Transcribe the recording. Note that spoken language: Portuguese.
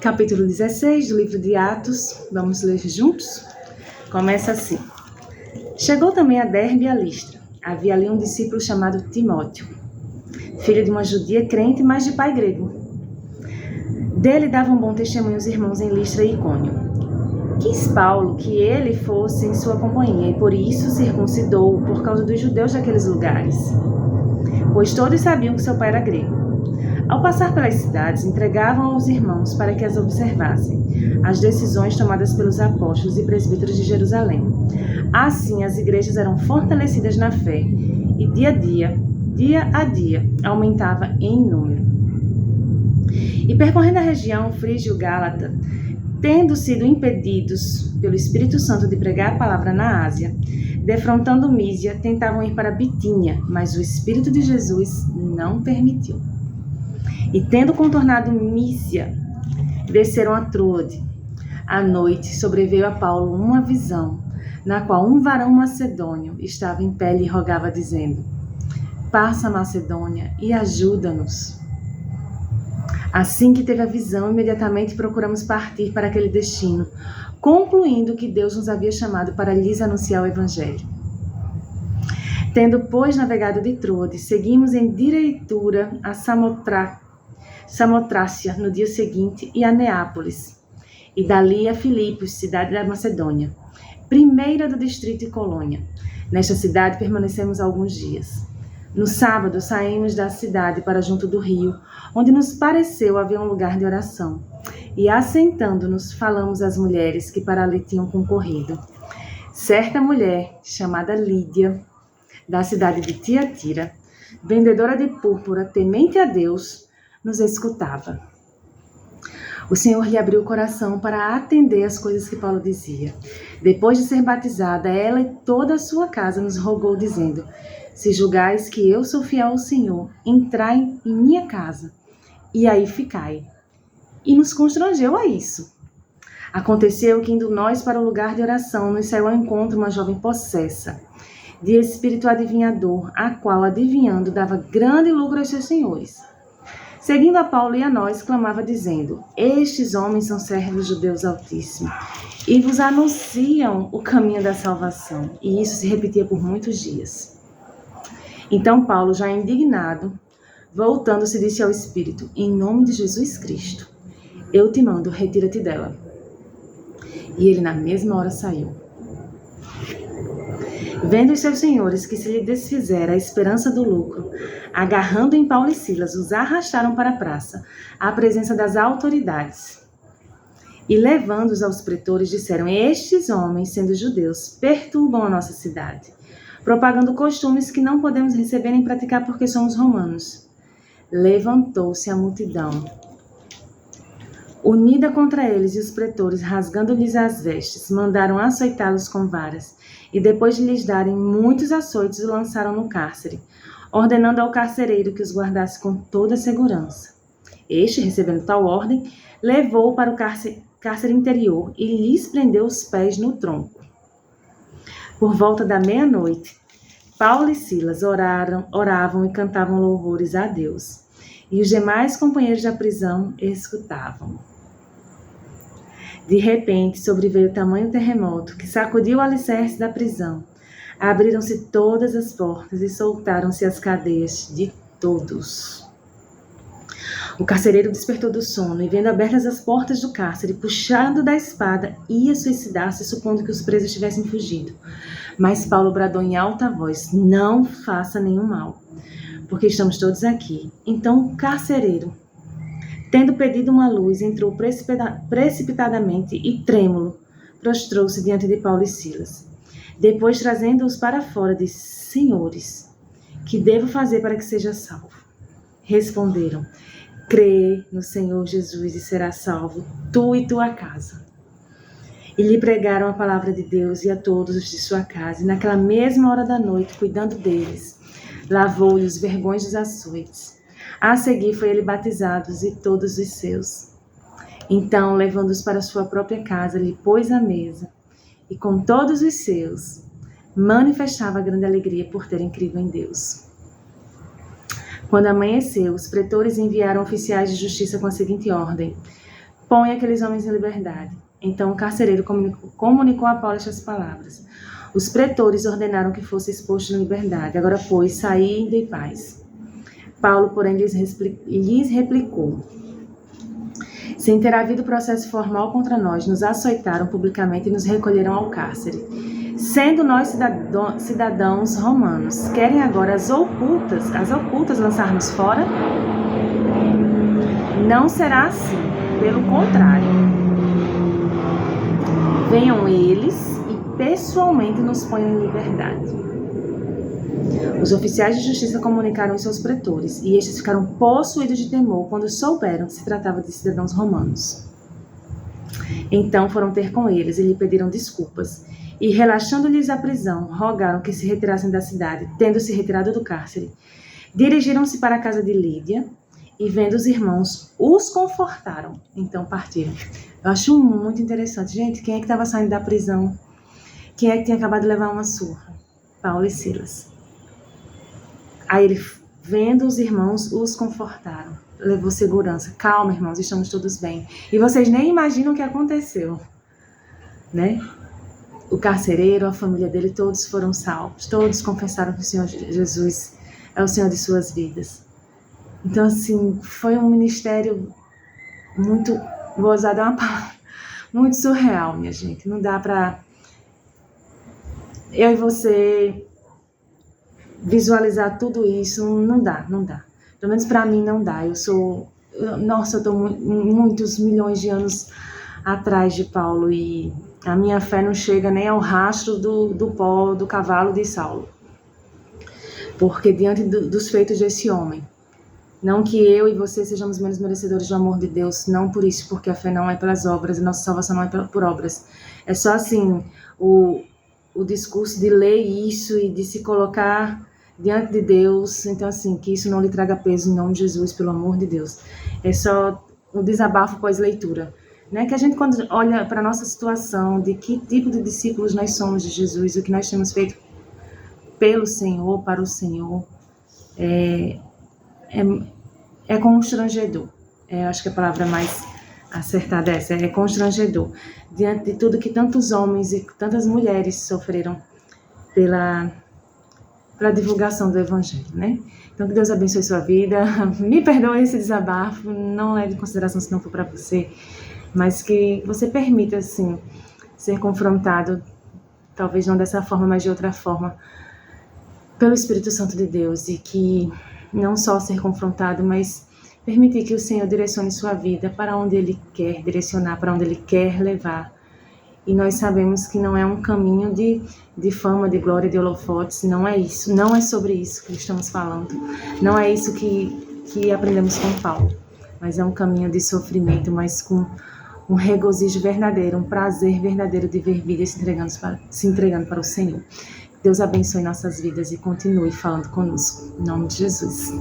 Capítulo 16 do livro de Atos, vamos ler juntos? Começa assim. Chegou também a Derbe e a Listra. Havia ali um discípulo chamado Timóteo, filho de uma judia crente, mas de pai grego. Dele davam bom testemunho os irmãos em Listra e Icônio. Quis Paulo que ele fosse em sua companhia e por isso circuncidou por causa dos judeus daqueles lugares, pois todos sabiam que seu pai era grego. Ao passar pelas cidades, entregavam aos irmãos para que as observassem, as decisões tomadas pelos apóstolos e presbíteros de Jerusalém. Assim, as igrejas eram fortalecidas na fé e dia a dia, aumentava em número. E percorrendo a região frígio-gálata, tendo sido impedidos pelo Espírito Santo de pregar a palavra na Ásia, defrontando Mísia, tentavam ir para Bitínia, mas o Espírito de Jesus não permitiu. E tendo contornado Mísia, desceram a Troade. À noite sobreveio a Paulo uma visão, na qual um varão macedônio estava em pé e rogava, dizendo: passa a Macedônia e ajuda-nos. Assim que teve a visão, imediatamente procuramos partir para aquele destino, concluindo que Deus nos havia chamado para lhes anunciar o Evangelho. Tendo, pois, navegado de Troade, seguimos em direitura a Samotrácia no dia seguinte e a Neápolis, e dali a Filipos, cidade da Macedônia, primeira do distrito e colônia. Nesta cidade permanecemos alguns dias. No sábado saímos da cidade para junto do rio, onde nos pareceu haver um lugar de oração, e assentando-nos falamos às mulheres que para ali tinham concorrido. Certa mulher, chamada Lídia, da cidade de Tiatira, vendedora de púrpura, temente a Deus, nos escutava. O Senhor lhe abriu o coração para atender às coisas que Paulo dizia. Depois de ser batizada, ela e toda a sua casa nos rogou, dizendo: se julgais que eu sou fiel ao Senhor, entrai em minha casa, e aí ficai. E nos constrangeu a isso. Aconteceu que, indo nós para o lugar de oração, nos saiu ao encontro uma jovem possessa, de espírito adivinhador, a qual, adivinhando, dava grande lucro aos seus senhores. Seguindo a Paulo e a nós, clamava, dizendo: estes homens são servos de Deus Altíssimo, e vos anunciam o caminho da salvação. E isso se repetia por muitos dias. Então Paulo, já indignado, voltando-se, disse ao Espírito: em nome de Jesus Cristo, eu te mando, retira-te dela. E ele na mesma hora saiu. Vendo os seus senhores que se lhe desfizera a esperança do lucro, agarrando em Paulo e Silas, os arrastaram para a praça, à presença das autoridades. E levando-os aos pretores, disseram: estes homens, sendo judeus, perturbam a nossa cidade, propagando costumes que não podemos receber nem praticar porque somos romanos. Levantou-se a multidão, unida contra eles, e os pretores, rasgando-lhes as vestes, mandaram açoitá-los com varas, e depois de lhes darem muitos açoites, os lançaram no cárcere, ordenando ao carcereiro que os guardasse com toda a segurança. Este, recebendo tal ordem, levou-o para o cárcere interior e lhes prendeu os pés no tronco. Por volta da meia-noite, Paulo e Silas oravam e cantavam louvores a Deus, e os demais companheiros da prisão escutavam. De repente, sobreveio tamanho terremoto que sacudiu o alicerce da prisão. Abriram-se todas as portas e soltaram-se as cadeias de todos. O carcereiro despertou do sono e, vendo abertas as portas do cárcere, puxando da espada, ia suicidar-se, supondo que os presos tivessem fugido. Mas Paulo bradou em alta voz: não faça nenhum mal, porque estamos todos aqui. Então o carcereiro, tendo pedido uma luz, entrou precipitadamente e, trêmulo, prostrou-se diante de Paulo e Silas. Depois, trazendo-os para fora, disse: senhores, que devo fazer para que seja salvo? Responderam: crê no Senhor Jesus e serás salvo, tu e tua casa. E lhe pregaram a palavra de Deus e a todos os de sua casa. E naquela mesma hora da noite, cuidando deles, lavou-lhe os vergões dos açoites. A seguir foi ele batizado e todos os seus. Então, levando-os para sua própria casa, lhe pôs à mesa, e com todos os seus, manifestava grande alegria por terem crido em Deus. Quando amanheceu, os pretores enviaram oficiais de justiça com a seguinte ordem: põe aqueles homens em liberdade. Então o carcereiro comunicou a Paulo estas palavras. Os pretores ordenaram que fosse exposto em liberdade. Agora, pois, saí em paz. Paulo, porém, lhes replicou: sem ter havido processo formal contra nós, nos açoitaram publicamente e nos recolheram ao cárcere. Sendo nós cidadãos romanos, querem agora as ocultas lançar-nos fora? Não será assim, pelo contrário. Venham eles e pessoalmente nos ponham em liberdade. Os oficiais de justiça comunicaram aos seus pretores, e estes ficaram possuídos de temor quando souberam que se tratava de cidadãos romanos. Então foram ter com eles e lhe pediram desculpas, e relaxando-lhes a prisão, rogaram que se retirassem da cidade, tendo se retirado do cárcere. Dirigiram-se para a casa de Lídia, e vendo os irmãos, os confortaram. Então partiram. Eu acho muito interessante. Gente, quem é que estava saindo da prisão? Quem é que tinha acabado de levar uma surra? Paulo e Silas. Aí ele, vendo os irmãos, os confortaram. Levou segurança. Calma, irmãos, estamos todos bem. E vocês nem imaginam o que aconteceu, né? O carcereiro, a família dele, todos foram salvos. Todos confessaram que o Senhor Jesus é o Senhor de suas vidas. Então, assim, foi um ministério muito, vou usar uma palavra, muito surreal, minha gente. Não dá pra eu e você visualizar tudo isso, não dá. Pelo menos pra mim não dá. Eu tô muitos milhões de anos atrás de Paulo e a minha fé não chega nem ao rastro do pó do cavalo de Saulo. Porque diante dos feitos desse homem, não que eu e você sejamos menos merecedores do amor de Deus, não por isso, porque a fé não é pelas obras, a nossa salvação não é por obras. É só assim, o discurso de ler isso e de se colocar diante de Deus, então assim, que isso não lhe traga peso em nome de Jesus, pelo amor de Deus. É só um desabafo pós-leitura, né? Que a gente, quando olha para a nossa situação, de que tipo de discípulos nós somos de Jesus, o que nós temos feito pelo Senhor, para o Senhor, é constrangedor. Acho que a palavra mais acertada é essa, é constrangedor. Diante de tudo que tantos homens e tantas mulheres sofreram pela divulgação do Evangelho, né? Então, que Deus abençoe sua vida. Me perdoe esse desabafo, não leve em consideração se não for para você, mas que você permita, assim, ser confrontado, talvez não dessa forma, mas de outra forma, pelo Espírito Santo de Deus, e que não só ser confrontado, mas permitir que o Senhor direcione sua vida para onde Ele quer direcionar, para onde Ele quer levar. E nós sabemos que não é um caminho de fama, de glória, de holofotes, não é isso, não é sobre isso que estamos falando, não é isso que aprendemos com Paulo, mas é um caminho de sofrimento, mas com um regozijo verdadeiro, um prazer verdadeiro de ver vidas se entregando para o Senhor. Deus abençoe nossas vidas e continue falando conosco. Em nome de Jesus.